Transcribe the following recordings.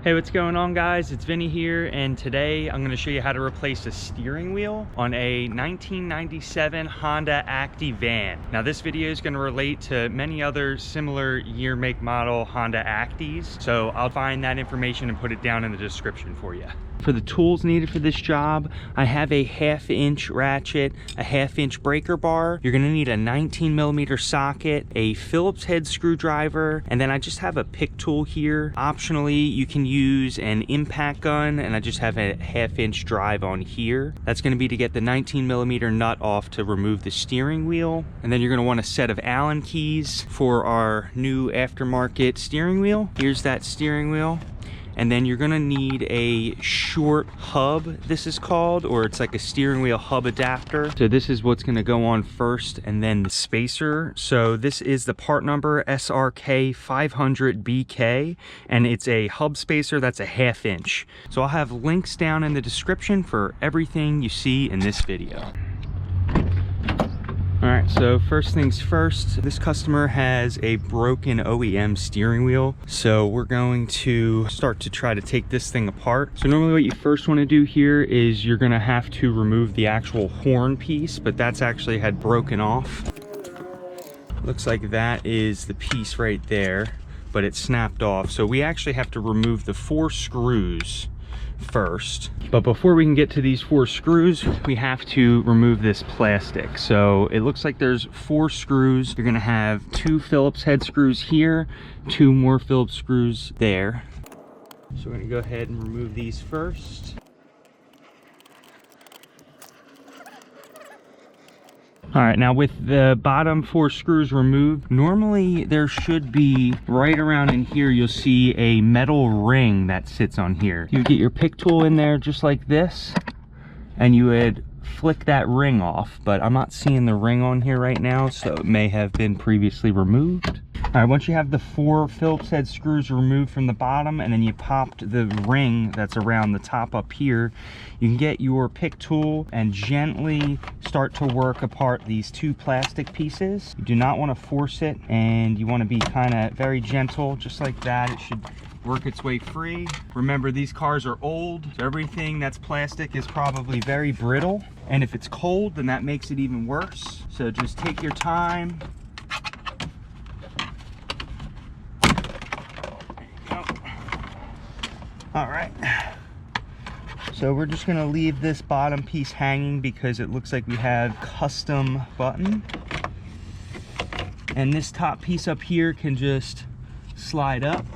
Hey, what's going on, guys? It's Vinnie here, and today I'm going to show you how to replace a steering wheel on a 1997 Honda Acty van. Now, this video is going to relate to many other similar year, make, model Honda Actys, so I'll find that information and put it down in the description for you. For the tools needed for this job, I have a 1/2-inch ratchet, a 1/2-inch breaker bar. You're gonna need a 19mm socket, a Phillips head screwdriver, and then I just have a pick tool here. Optionally, you can use an impact gun, and I just have a 1/2-inch drive on here. That's gonna be to get the 19mm nut off to remove the steering wheel. And then you're gonna want a set of Allen keys for our new aftermarket steering wheel. Here's that steering wheel. And then you're gonna need a short hub, this is called, or it's like a steering wheel hub adapter. So this is what's gonna go on first, and then the spacer. So this is the part number SRK 500BK, and it's a hub spacer that's a 1/2 inch. So I'll have links down in the description for everything you see in this video. All right, so first things first, this customer has a broken OEM steering wheel. So we're going to start to try to take this thing apart. So normally what you first want to do here is you're gonna have to remove the actual horn piece, but that's actually had broken off. Looks like that is the piece right there, but it snapped off. So we actually have to remove the 4 screws first. But before we can get to these 4 screws, we have to remove this plastic. So it looks like there's 4 screws. You're gonna have 2 Phillips head screws here, 2 more Phillips screws there. So we're gonna go ahead and remove these first. All right, now with the bottom 4 screws removed, normally there should be right around in here, you'll see a metal ring that sits on here. You get your pick tool in there just like this, and you would flick that ring off, but I'm not seeing the ring on here right now, so it may have been previously removed. All right, once you have the 4 Phillips head screws removed from the bottom, and then you popped the ring that's around the top up here, you can get your pick tool and gently start to work apart these 2 plastic pieces. You do not want to force it, and you want to be kind of very gentle, just like that. It should work its way free. Remember, these cars are old, so everything that's plastic is probably very brittle, and if it's cold, then that makes it even worse. So just take your time. All right, so we're just gonna leave this bottom piece hanging because it looks like we have custom button, and this top piece up here can just slide up.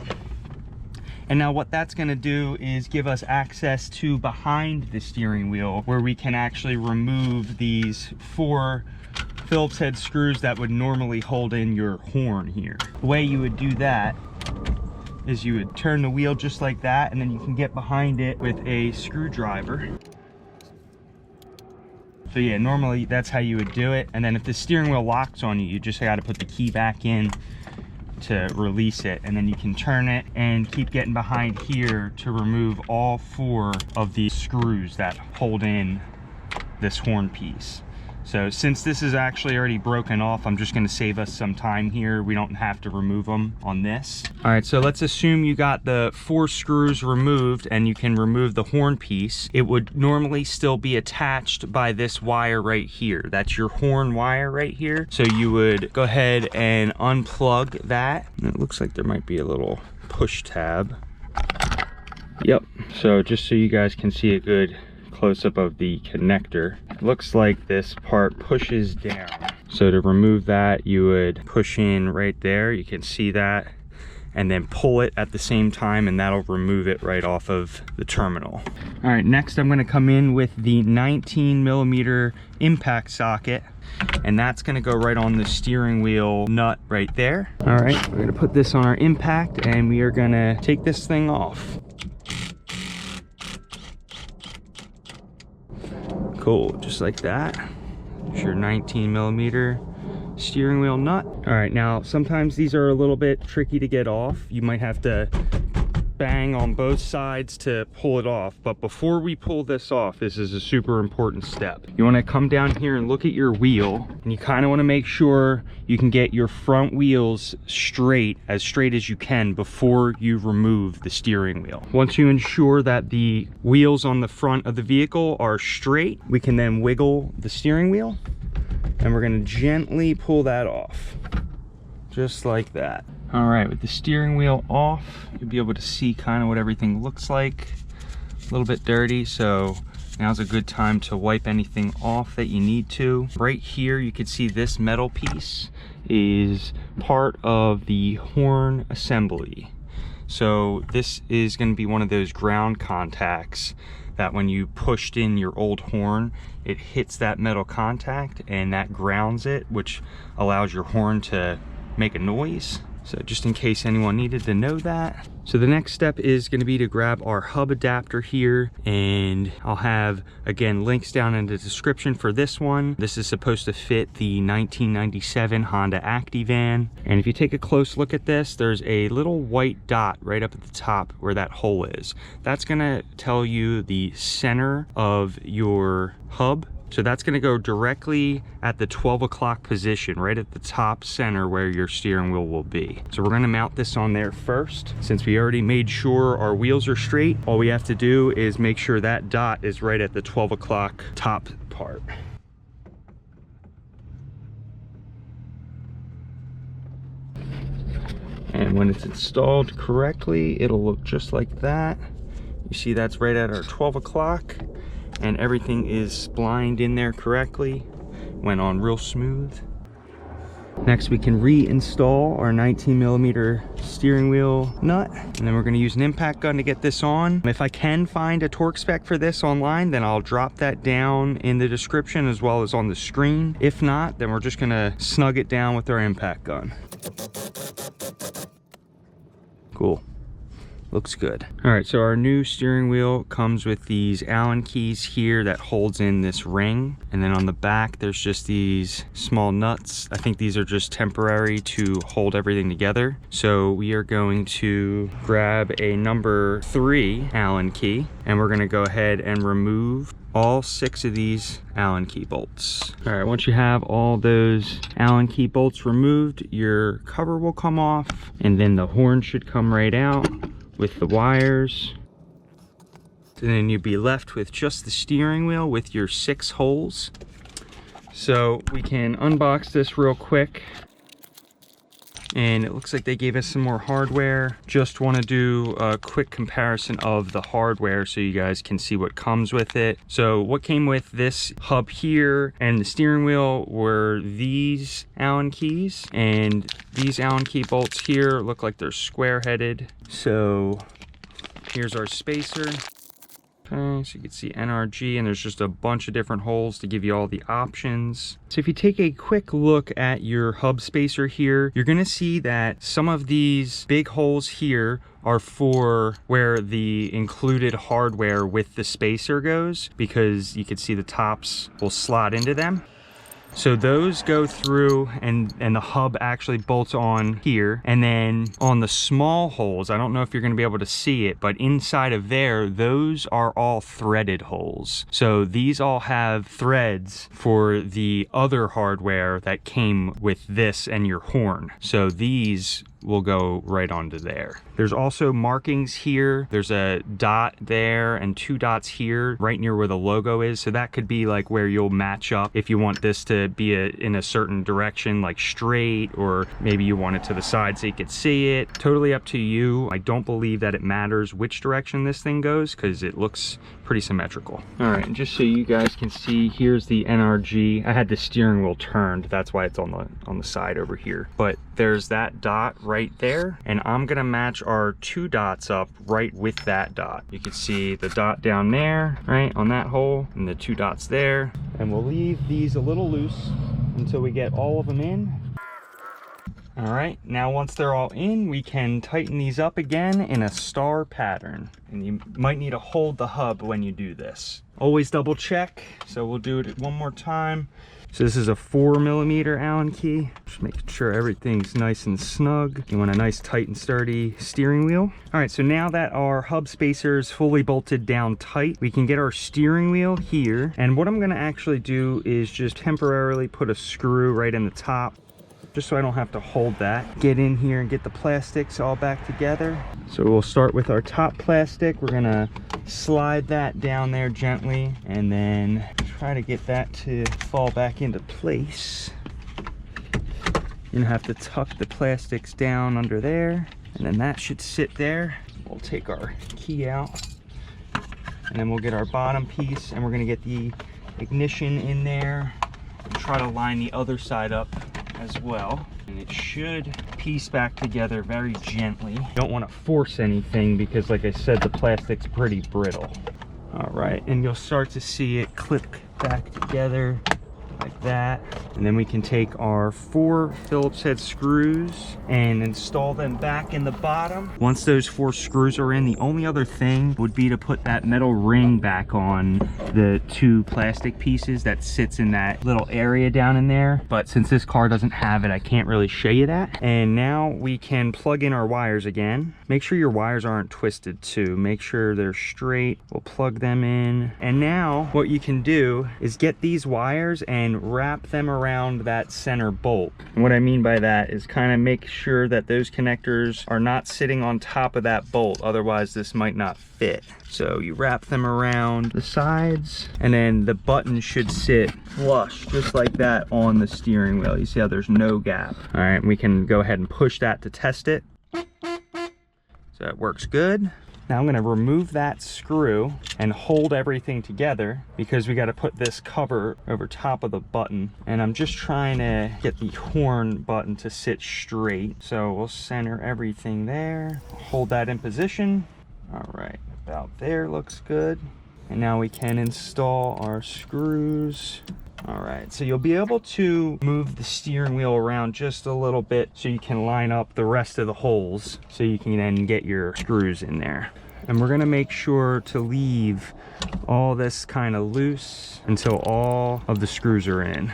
And now what that's gonna do is give us access to behind the steering wheel, where we can actually remove these 4 Phillips head screws that would normally hold in your horn here. The way you would do that is you would turn the wheel just like that, and then you can get behind it with a screwdriver. So yeah, normally that's how you would do it. And then if the steering wheel locks on you, you just got to put the key back in to release it, and then you can turn it and keep getting behind here to remove all 4 of these screws that hold in this horn piece. So since this is actually already broken off, I'm just gonna save us some time here. We don't have to remove them on this. All right, so let's assume you got the 4 screws removed and you can remove the horn piece. It would normally still be attached by this wire right here. That's your horn wire right here. So you would go ahead and unplug that. And it looks like there might be a little push tab. Yep, so just so you guys can see a good close-up of the connector, it looks like this part pushes down. So to remove that, you would push in right there, you can see that, and then pull it at the same time, and that'll remove it right off of the terminal. All right, next I'm going to come in with the 19mm impact socket, and that's going to go right on the steering wheel nut right there. All right, we're going to put this on our impact, and we are going to take this thing off. Cool, just like that. There's your 19mm steering wheel nut. All right, now sometimes these are a little bit tricky to get off. You might have to bang on both sides to pull it off. But before we pull this off, this is a super important step. You want to come down here and look at your wheel, and you kind of want to make sure you can get your front wheels straight as you can before you remove the steering wheel. Once you ensure that the wheels on the front of the vehicle are straight, we can then wiggle the steering wheel, and we're going to gently pull that off, just like that. All right, with the steering wheel off, you'll be able to see kind of what everything looks like. A little bit dirty, so now's a good time to wipe anything off that you need to. Right here, you can see this metal piece is part of the horn assembly. So this is going to be one of those ground contacts that when you pushed in your old horn, it hits that metal contact and that grounds it, which allows your horn to make a noise. So just in case anyone needed to know that. So the next step is going to be to grab our hub adapter here, and I'll have, again, links down in the description for this one. This is supposed to fit the 1997 Honda Acty van. And if you take a close look at this, there's a little white dot right up at the top where that hole is. That's going to tell you the center of your hub. So that's going to go directly at the 12 o'clock position, right at the top center where your steering wheel will be. So we're going to mount this on there first. Since we already made sure our wheels are straight, all we have to do is make sure that dot is right at the 12 o'clock top part. And when it's installed correctly, it'll look just like that. You see that's right at our 12 o'clock. And everything is splined in there correctly, went on real smooth. Next, we can reinstall our 19mm steering wheel nut, and then we're going to use an impact gun to get this on. If I can find a torque spec for this online, then I'll drop that down in the description as well as on the screen. If not, then we're just going to snug it down with our impact gun. Cool. Looks good. All right, so our new steering wheel comes with these Allen keys here that holds in this ring. And then on the back, there's just these small nuts. I think these are just temporary to hold everything together. So we are going to grab a number 3 Allen key, and we're gonna go ahead and remove all 6 of these Allen key bolts. All right, once you have all those Allen key bolts removed, your cover will come off, and then the horn should come right out with the wires. And then you'd be left with just the steering wheel with your 6 holes. So we can unbox this real quick. And it looks like they gave us some more hardware. Just want to do a quick comparison of the hardware so you guys can see what comes with it. So what came with this hub here and the steering wheel were these Allen keys, and these Allen key bolts here look like they're square headed. So here's our spacer. Okay, so you can see NRG, and there's just a bunch of different holes to give you all the options. So if you take a quick look at your hub spacer here, you're gonna see that some of these big holes here are for where the included hardware with the spacer goes, because you can see the tops will slot into them. So those go through, and the hub actually bolts on here. And then on the small holes, I don't know if you're gonna be able to see it, but inside of there, those are all threaded holes. So these all have threads for the other hardware that came with this and your horn. So these will go right onto there. There's also markings here. There's a dot there and 2 dots here right near where the logo is. So that could be like where you'll match up if you want this to be in a certain direction, like straight, or maybe you want it to the side so you could see it. Totally up to you. I don't believe that it matters which direction this thing goes because it looks pretty symmetrical. All right, and just so you guys can see, here's the NRG. I had the steering wheel turned. That's why it's on the side over here. But there's that dot right there, and I'm gonna match our 2 dots up right with that dot. You can see the dot down there, right on that hole, and the 2 dots there. And we'll leave these a little loose until we get all of them in. All right, now once they're all in, we can tighten these up again in a star pattern. And you might need to hold the hub when you do this. Always double check, so we'll do it one more time. So this is a 4mm Allen key. Just making sure everything's nice and snug. You want a nice tight and sturdy steering wheel. All right, so now that our hub spacer is fully bolted down tight, we can get our steering wheel here. And what I'm gonna actually do is just temporarily put a screw right in the top, just so I don't have to hold that. Get in here and get the plastics all back together. So we'll start with our top plastic. We're gonna slide that down there gently and then try to get that to fall back into place. You're gonna have to tuck the plastics down under there, and then that should sit there. We'll take our key out, and then we'll get our bottom piece, and we're gonna get the ignition in there and try to line the other side up as well. And it should piece back together very gently. You don't want to force anything because, like I said, the plastic's pretty brittle. All right, and you'll start to see it click back together like that. And then we can take our 4 Phillips head screws and install them back in the bottom. Once those 4 screws are in, the only other thing would be to put that metal ring back on the 2 plastic pieces that sits in that little area down in there. But since this car doesn't have it, I can't really show you that. And now we can plug in our wires again. Make sure your wires aren't twisted too. Make sure they're straight. We'll plug them in. And now what you can do is get these wires and wrap them around that center bolt. And what I mean by that is kind of make sure that those connectors are not sitting on top of that bolt, otherwise this might not fit. So you wrap them around the sides, and then the button should sit flush just like that on the steering wheel. You see how there's no gap. All right, we can go ahead and push that to test it. So it works good. Now I'm going to remove that screw and hold everything together because we got to put this cover over top of the button. And I'm just trying to get the horn button to sit straight. So we'll center everything there. Hold that in position. All right, about there looks good. And now we can install our screws. All right, so you'll be able to move the steering wheel around just a little bit so you can line up the rest of the holes so you can then get your screws in there. And we're gonna make sure to leave all this kind of loose until all of the screws are in.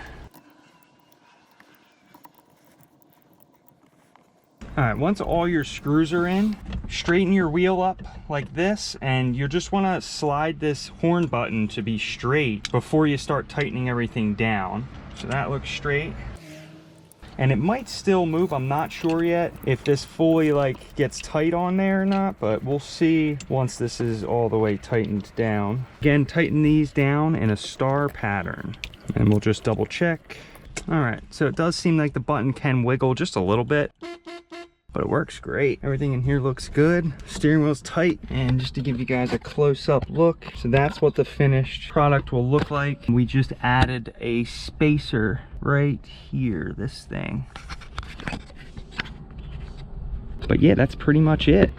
All right, once all your screws are in, straighten your wheel up like this, and you just want to slide this horn button to be straight before you start tightening everything down. So that looks straight. And it might still move, I'm not sure yet if this fully gets tight on there or not, but we'll see once this is all the way tightened down. Again, tighten these down in a star pattern, and we'll just double check. All right, so it does seem like the button can wiggle just a little bit, but it works great. Everything in here looks good. Steering wheel's tight. And just to give you guys a close-up look, so that's what the finished product will look like. We just added a spacer right here, this thing. But yeah, that's pretty much it.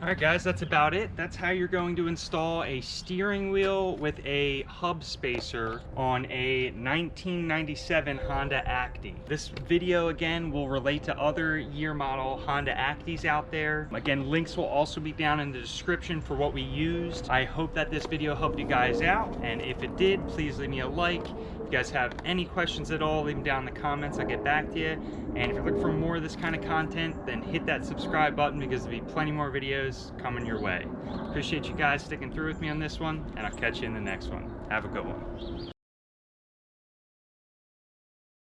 All right guys, that's about it. That's how you're going to install a steering wheel with a hub spacer on a 1997 Honda Acty. This video again will relate to other year model Honda Actys out there. Again, links will also be down in the description for what we used. I hope that this video helped you guys out, and if it did, please leave me a like. If you guys have any questions at all, leave them down in the comments. I'll get back to you. And if you're looking for more of this kind of content, then hit that subscribe button because there'll be plenty more videos coming your way. Appreciate you guys sticking through with me on this one, and I'll catch you in the next one. Have a good one.